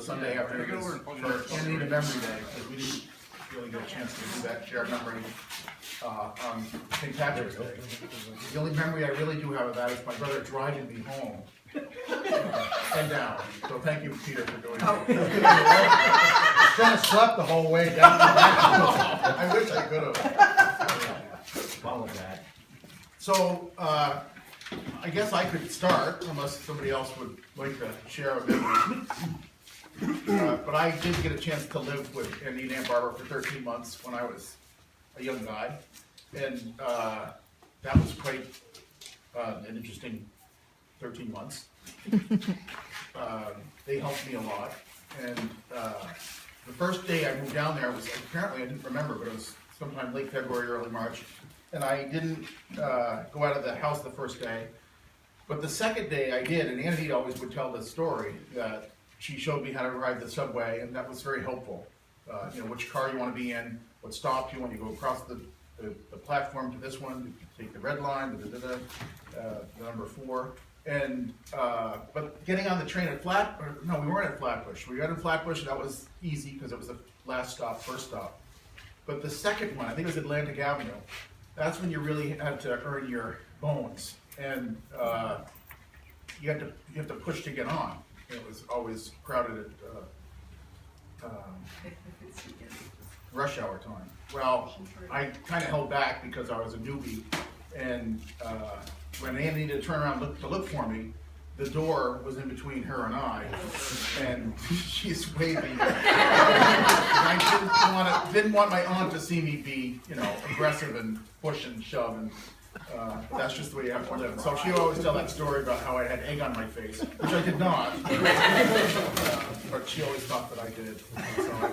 Sunday afternoons for Anita Memory Day, because we didn't really get a chance to do that shared memory on St. Patrick's Day. The only memory I really do have of that is my brother driving me home and down. So thank you, Peter, for doing that. I was trying to sleep the whole way down the back. I wish I could have. Follow that. So, I guess I could start, unless somebody else would like to share a memory. But I did get a chance to live with Anita and Barbara for 13 months when I was a young guy. And that was quite an interesting 13 months. They helped me a lot. And the first day I moved down there was, apparently I didn't remember, but it was sometime late February, early March. And I didn't go out of the house the first day. But the second day I did, and Anita always would tell this story, that she showed me how to ride the subway, and that was very helpful. You know, which car you want to be in, what stop you when you go across the platform to this one, you take the red line, the number 4. And, but getting on the train at no, we weren't at Flatbush. We got in Flatbush, and that was easy because it was the last stop, first stop. But the second one, I think it was Atlantic Avenue, that's when you really had to earn your bones. And you have to push to get on. It was always crowded at rush hour time. Well, I kind of held back because I was a newbie, and when Anita turned around to look for me, the door was in between her and I, and she's waving. I didn't want my aunt to see me be, you know, aggressive and push and shove, and that's just the way you have to live. So she would always tell that story about how I had egg on my face, which I did not, but she always thought that I did. So I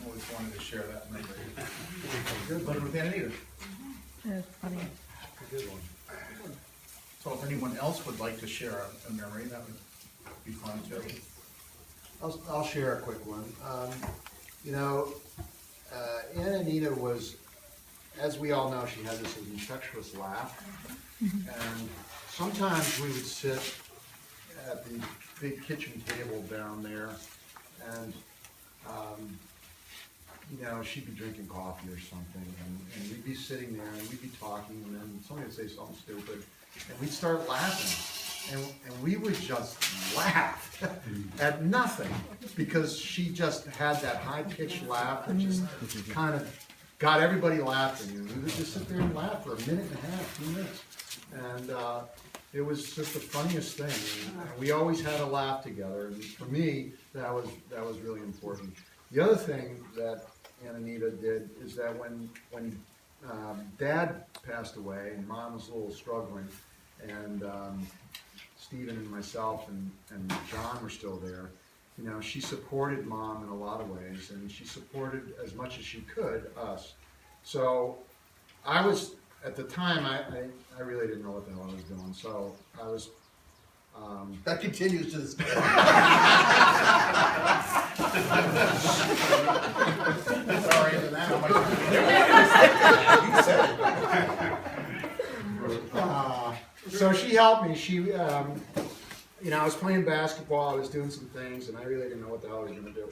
always wanted to share that memory. Good living with Anita. That's funny. Good one. So if anyone else would like to share a memory, that would be fun too. I'll share a quick one. You know, Anita was, as we all know, she had this infectious laugh. And sometimes we would sit at the big kitchen table down there, and you know, she'd be drinking coffee or something, and we'd be sitting there, and we'd be talking, and then somebody would say something stupid, and we'd start laughing, and we would just laugh at nothing, because she just had that high-pitched laugh that just kind of got everybody laughing, and we would just sit there and laugh for a minute and a half, 2 minutes, and it was just the funniest thing, and we always had a laugh together, and for me, that was really important. The other thing that Anita did is that when Dad passed away and Mom was a little struggling, and Stephen and myself and John were still there, you know, she supported Mom in a lot of ways, and she supported as much as she could us. So I was, at the time, I really didn't know what the hell I was doing, so I was... That continues to this day. Sorry, so she helped me. She, you know, I was playing basketball, I was doing some things, and I really didn't know what the hell I was going to do.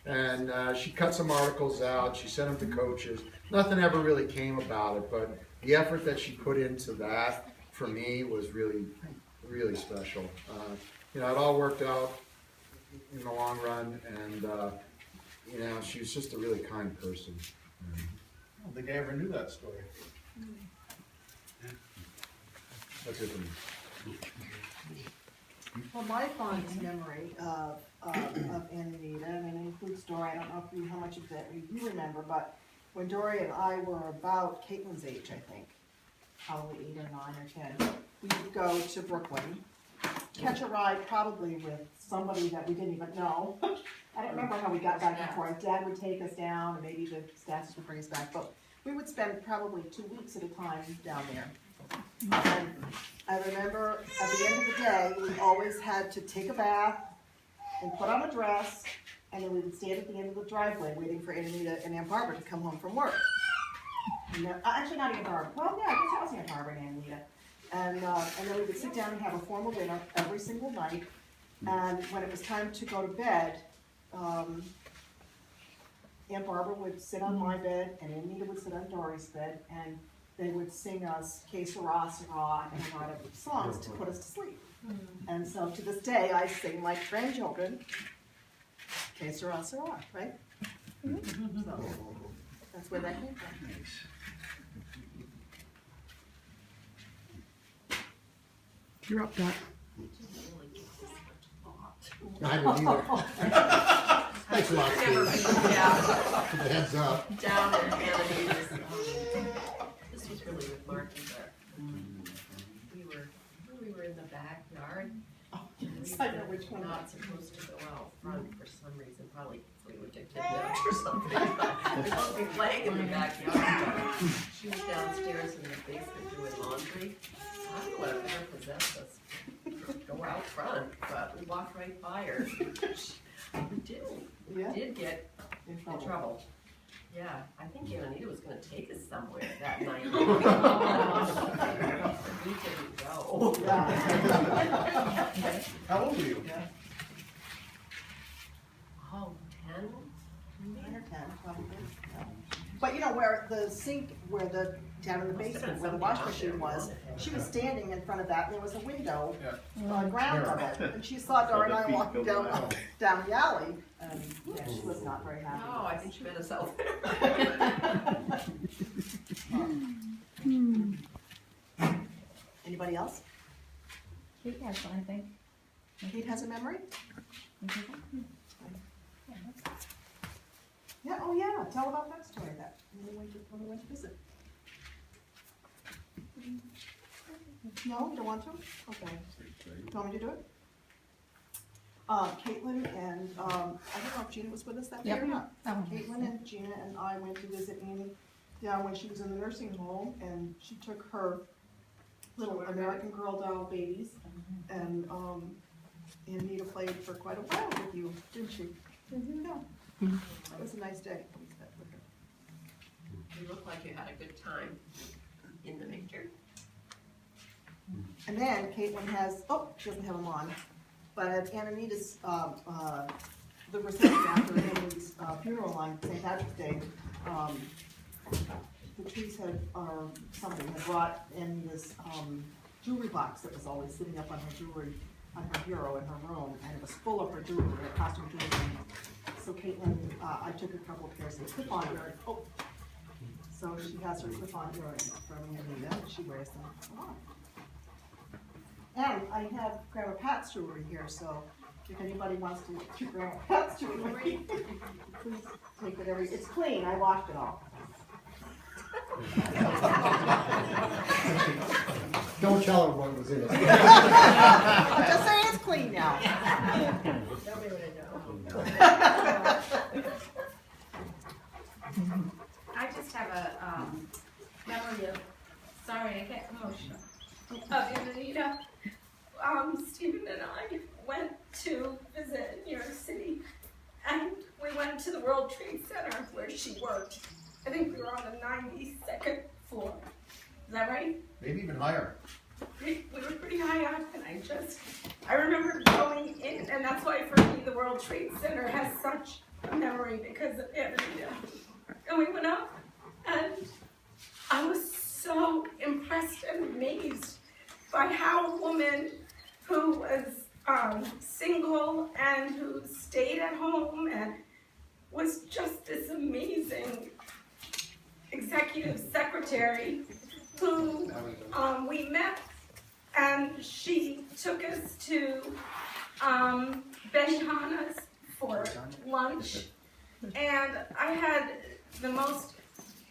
And she cut some articles out, she sent them to coaches. Nothing ever really came about it, but the effort that she put into that, for me, was really special. You know, it all worked out in the long run, and you know, she was just a really kind person. I don't think I ever knew that story. That's it for me. Well, my fondest memory of Anita, and it includes Dory, I don't know how much of that you remember, but when Dory and I were about Caitlin's age, I think, probably 8 or 9 or 10, we would go to Brooklyn, catch a ride probably with somebody that we didn't even know. I don't remember how we got back and forth. Dad would take us down, and maybe the staff would bring us back, but we would spend probably 2 weeks at a time down there. And I remember at the end of the day, we always had to take a bath and put on a dress, and then we would stand at the end of the driveway waiting for Anita and Aunt Barbara to come home from work. No, actually not Aunt Barbara. Well, yeah, I guess it was Aunt Barbara and Anita. And then we would sit down and have a formal dinner every single night. And when it was time to go to bed, Aunt Barbara would sit on my bed, and Anita would sit on Dory's bed, and they would sing us Que Sera, Sera, and a lot of songs to put us to sleep. And so to this day, I sing like grandchildren, Que Sera, Sera, right? So that's where that came from. You're up, Dot. I didn't either. Thanks a lot, Never Steve. been down, For the heads up. down in Anita's. This was really with Marky, but we were in the backyard. I know which one. Not supposed to go out front for some reason, probably we would get kidnapped or something. We're supposed to be playing in the backyard, but she was downstairs in the basement doing laundry. I don't know whatever possessed us to go out front, but we walked right by her. We Yeah. did get in trouble. Yeah, I think Anita was gonna take us somewhere that night. We didn't go. How old are you? Oh, 10? 9 or 10, probably. Yeah. But you know, where the sink, down in the basement, where the wash machine was, she was standing in front of that, and there was a window, ground level, and she saw Dora and I walking down the alley, and yeah, she was not very happy. Oh, I think she met us out there. Anybody else? Kate has one, I think. Kate has a memory? Yeah, oh yeah, tell about that story, that, when we went to visit. No, you don't want to? Okay. Do you want me to do it? Caitlin and, I don't know if Gina was with us that day or not. That one. Caitlin and Gina and I went to visit Annie down when she was in the nursing home, and she took her little American Girl doll babies, and Anita played for quite a while with you, didn't she? Yeah. That was a nice day. We spent with her. You look like you had a good time in the picture. And then Caitlin has, she doesn't have them on, but at Anita's, the reception after Anita's funeral on St. Patrick's Day, the trees somebody had brought Anita's jewelry box that was always sitting up on her jewelry, on her bureau in her room, and it was full of her jewelry, her costume jewelry. So Caitlin, I took a couple of pairs of clip-on earrings. So she has her clip-on earrings from Anita, and she wears them a lot. And I have Grandma Pat's jewelry here, so if anybody wants to keep Grandma Pat's jewelry, please take whatever. It's clean, I washed it all. Don't tell her what was in it. I'm just saying it's clean now. Nobody would know. I just have a memory of, sorry, I get emotional, of Anita. Stephen and I went to visit New York City, and we went to the World Trade Center where she worked. I think we were on the 92nd floor. Is that right? Maybe even higher. We were pretty high up, and I remember going in, and that's why for me the World Trade Center has such a memory because of Anita. And we went up, and I was so impressed and amazed by how a woman who was single and who stayed at home and was just this amazing executive secretary who we met, and she took us to Benihana's for lunch, and I had the most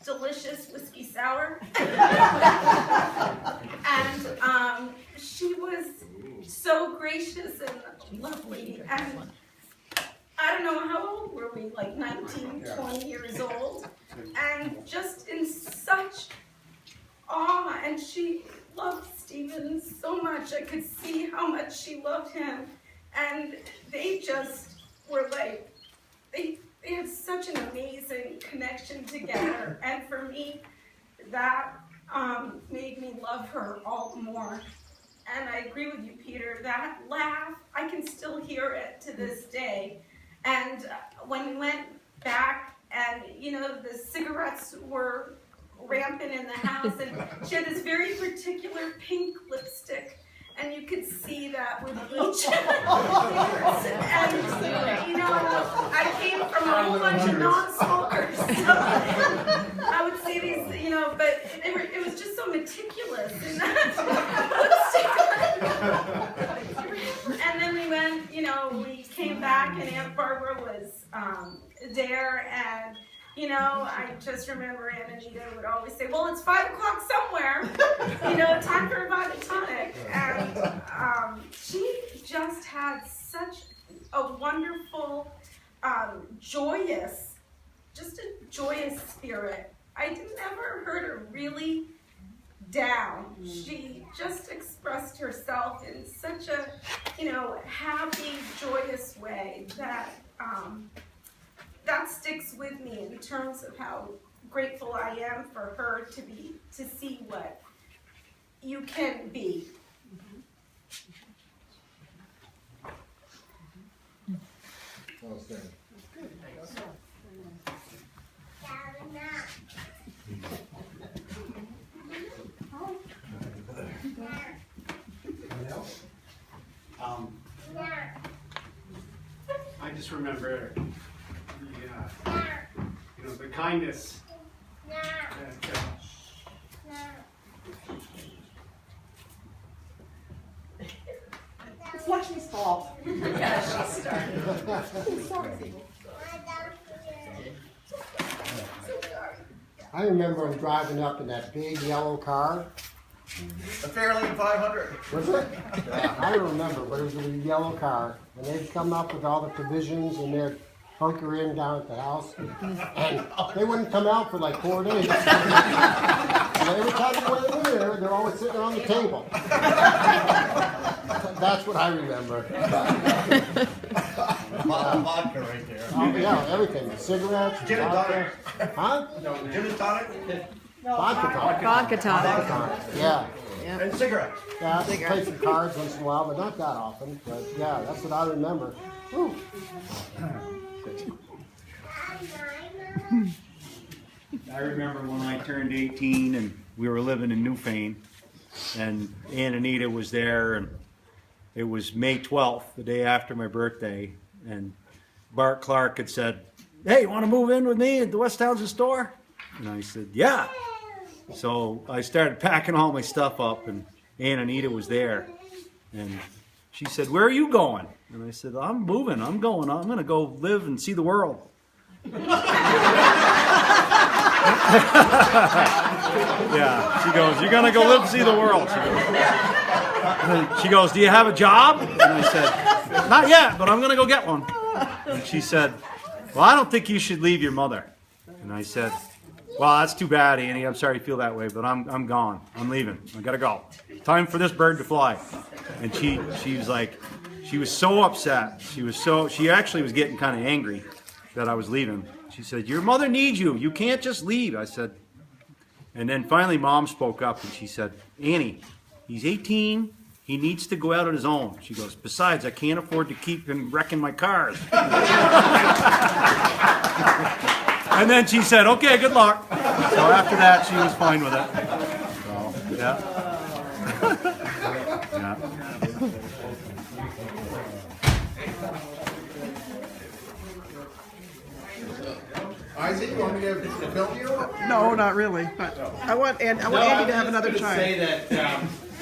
delicious whiskey sour, and she was so gracious and lovely, and I don't know, how old were we, like 19, 20 years old, and just in such awe, and she loved Stephen so much. I could see how much she loved him, and they just were like, they had such an amazing connection together, and for me, that made me love her all the more. And I agree with you, Peter, that laugh, I can still hear it to this day. And when we went back, and you know, the cigarettes were rampant in the house, and she had this very particular pink lipstick, and you could see that with bleach. And you know, I came from a whole bunch of non-smokers, so I would see these, you know, but it was just so meticulous in that lipstick. And then we went, you know, we came back, and Aunt Barbara was there, and you know, I just remember Aunt Anita would always say, well, it's 5 o'clock somewhere, you know, time for a vodka tonic. And she just had such a wonderful, joyous spirit. I never heard her really down. She just expressed herself in such a, you know, happy, joyous way that that sticks with me in terms of how grateful I am for her to see what you can be. Well said. I just remember the kindness that It's Lakshmi's fault. Yeah, she started. I remember him driving up in that big yellow car. The Fairlane 500. Was it? Yeah, I don't remember, but it was a yellow car. And they'd come up with all the provisions and they'd hunker in down at the house. And they wouldn't come out for like 4 days. And every time they went in there, they're always sitting on the table. That's what I remember. Vodka right there. Oh, yeah, everything. The cigarettes, Gin and vodka. Huh? No, gin and tonic Vodka tonic. Vodka tonic. Vodka tonic. Yeah. and cigarettes. Yeah, I play some cards once in a while, but not that often. But yeah, that's what I remember. Whew. I remember when I turned 18 and we were living in Newfane, and Aunt Anita was there, and it was May 12th, the day after my birthday, and Bart Clark had said, "Hey, you want to move in with me at the West Townsend store?" And I said, "Yeah." So I started packing all my stuff up, and Aunt Anita was there, and she said, "Where are you going?" And I said, "I'm moving. I'm going to go live and see the world." Yeah, she goes, "You're gonna go live and see the world." She goes, "Do you have a job?" And I said, "Not yet, but I'm gonna go get one." And she said, "Well, I don't think you should leave your mother." And I said, "Well, that's too bad, Annie. I'm sorry you feel that way, but I'm gone. I'm leaving. I gotta go. Time for this bird to fly." And she was like, she was so upset. She actually was getting kind of angry that I was leaving. She said, "Your mother needs you. You can't just leave." I said, and then finally Mom spoke up and she said, "Annie, he's 18. He needs to go out on his own." She goes, "Besides, I can't afford to keep him wrecking my cars." And then she said, "Okay, good luck." So after that, she was fine with it. So, yeah. Yeah. Isaac, you want me to film you? No, not really. But I want Andy to have another I try. say that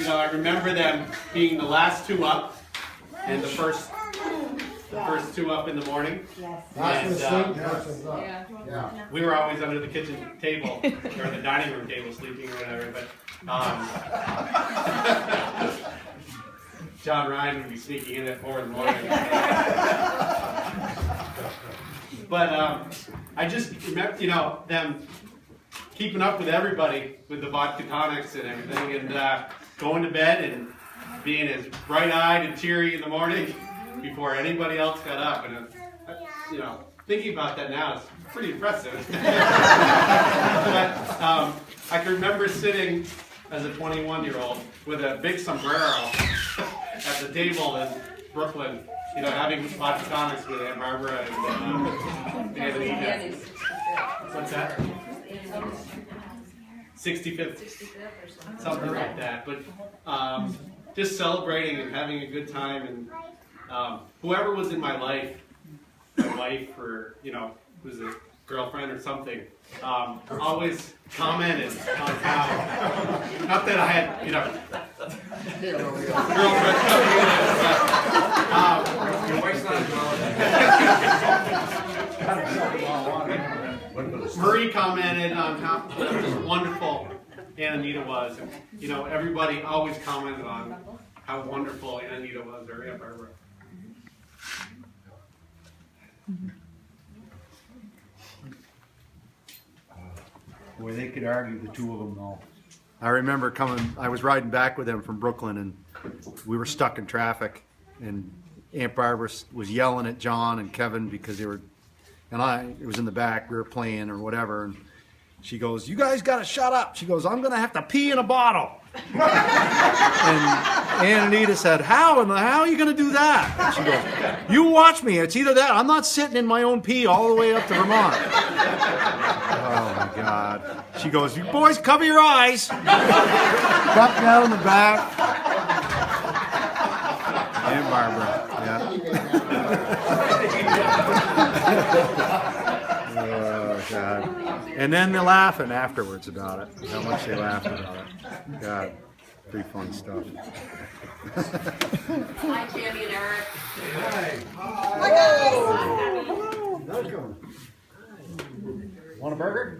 I remember them being the last two up, and the first two up in the morning. That's And, the same person's up. Yeah. We were always under the kitchen table or the dining room table sleeping or whatever, but John Ryan would be sneaking in at 4 in the morning. But I just remember, them keeping up with everybody with the vodka tonics and everything, and going to bed and being as bright-eyed and cheery in the morning before anybody else got up. And thinking about that now is pretty impressive. But I can remember sitting as a 21-year-old with a big sombrero at the table in Brooklyn, having vodka tonics with Aunt Barbara and Anita. What's that? 65th, something like that. But just celebrating and having a good time, and whoever was in my life, my wife or was a girlfriend or something, always commented on how, not that I had, girlfriend coming in. Marie commented on how wonderful Anita was. And, everybody always commented on how wonderful Anita was, or Aunt Barbara. Boy, they could argue, the two of them, though. I remember I was riding back with them from Brooklyn, and we were stuck in traffic, and Aunt Barbara was yelling at John and Kevin because it was in the back, we were playing or whatever, and she goes, "You guys gotta shut up." She goes, "I'm gonna have to pee in a bottle." And Anita said, how are you gonna do that? And she goes, "You watch me, it's either that, I'm not sitting in my own pee all the way up to Vermont." Oh my God. She goes, "You boys cover your eyes." Duck down in the back. And Barbara, oh God. And then they're laughing afterwards about it. How much they laughed about it. God, pretty fun stuff. Hi, Tammy and Eric. Hi guys. Welcome. Want a burger?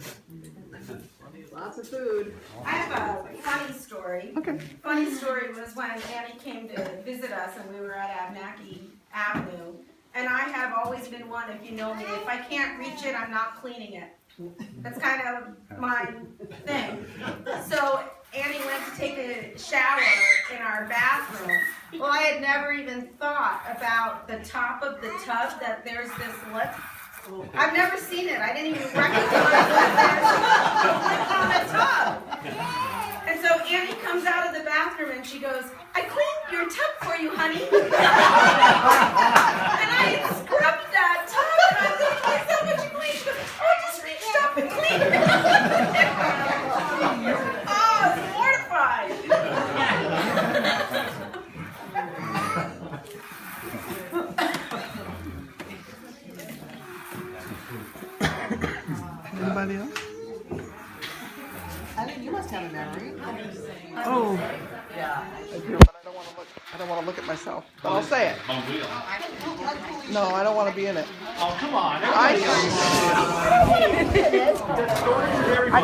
Lots of food. I have a funny story. Okay. Funny story was when Annie came to visit us and we were at Abnaki Avenue. And I have always been one, if you know me, if I can't reach it, I'm not cleaning it. That's kind of my thing. So Annie went to take a shower in our bathroom. Well, I had never even thought about the top of the tub, that there's this lip. I've never seen it. I didn't even recognize that there's a lip on the tub. And so Annie comes out of the bathroom and she goes, "I cleaned your tub for you, honey." And I had scrubbed that tub and I thought, "What's that what you cleaned?" She goes, "Oh, I just reached up and cleaned it." Oh, I was mortified. Anybody else? I think you must have a memory. Oh, Yeah. I do, but I don't want to look at myself. But I'll say it. No, I don't want to be in it. Oh, come on. I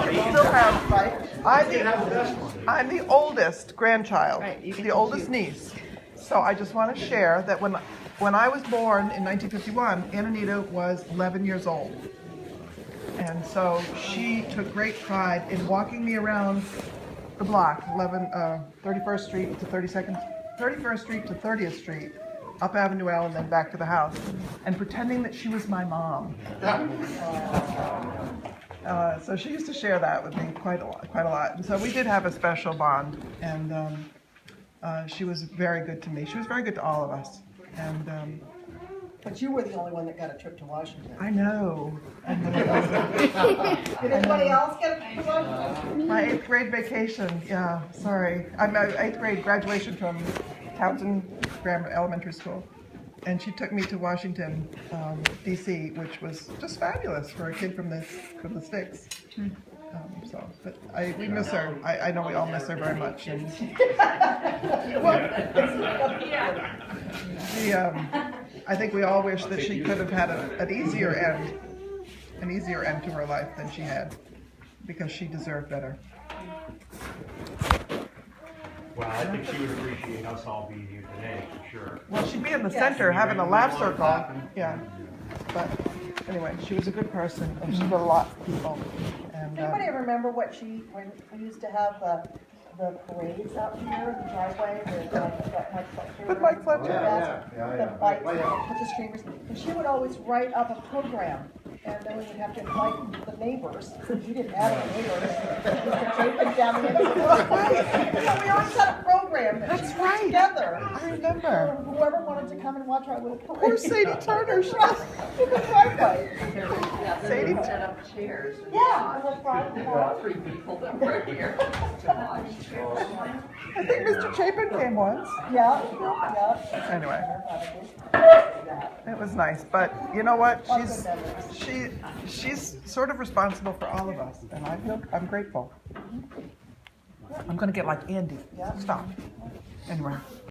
can still have. I'm the oldest grandchild, the oldest niece. So I just want to share that when I was born in 1951, Anita was 11 years old. And so she took great pride in walking me around the block, 31st Street to 31st Street to 30th Street, up Avenue L and then back to the house, and pretending that she was my mom. So she used to share that with me quite a lot. And so we did have a special bond, and she was very good to me. She was very good to all of us. And But you were the only one that got a trip to Washington. I know. Did anybody else get a trip to Washington? My 8th grade vacation, yeah, sorry. I'm 8th grade graduation from Townsend Elementary School. And she took me to Washington, D.C., which was just fabulous for a kid from the sticks. But we miss her. I know we all miss her very much. And I think we all wish that she could have had an easier end to her life than she had, because she deserved better. Well, I think she would appreciate us all being here today, for sure. Well, she'd be in the center having a laugh circle. Yeah. But anyway, she was a good person, and she did a lot for people. And Anybody ever remember when we used to have the parades out here in the driveway With Mike Fletcher. The bikes, put the streamers, and she would always write up a program and then we would have to invite the neighbors, you didn't have any neighbors. Mr. Chapin down the end of the road. So we always had a program that That's we put right. together. I remember. Whoever wanted to come and watch our little parade. Poor Sadie Turner. In the driveway. Sadie. Set up chairs. and Yeah, on the front porch. 3 people that were here to watch. I think Mr. Chapin came once. Yeah, yeah. Anyway, it was nice, but you know what? She's sort of responsible for all of us, and I'm grateful. I'm gonna get like Andy. Stop. Anyway.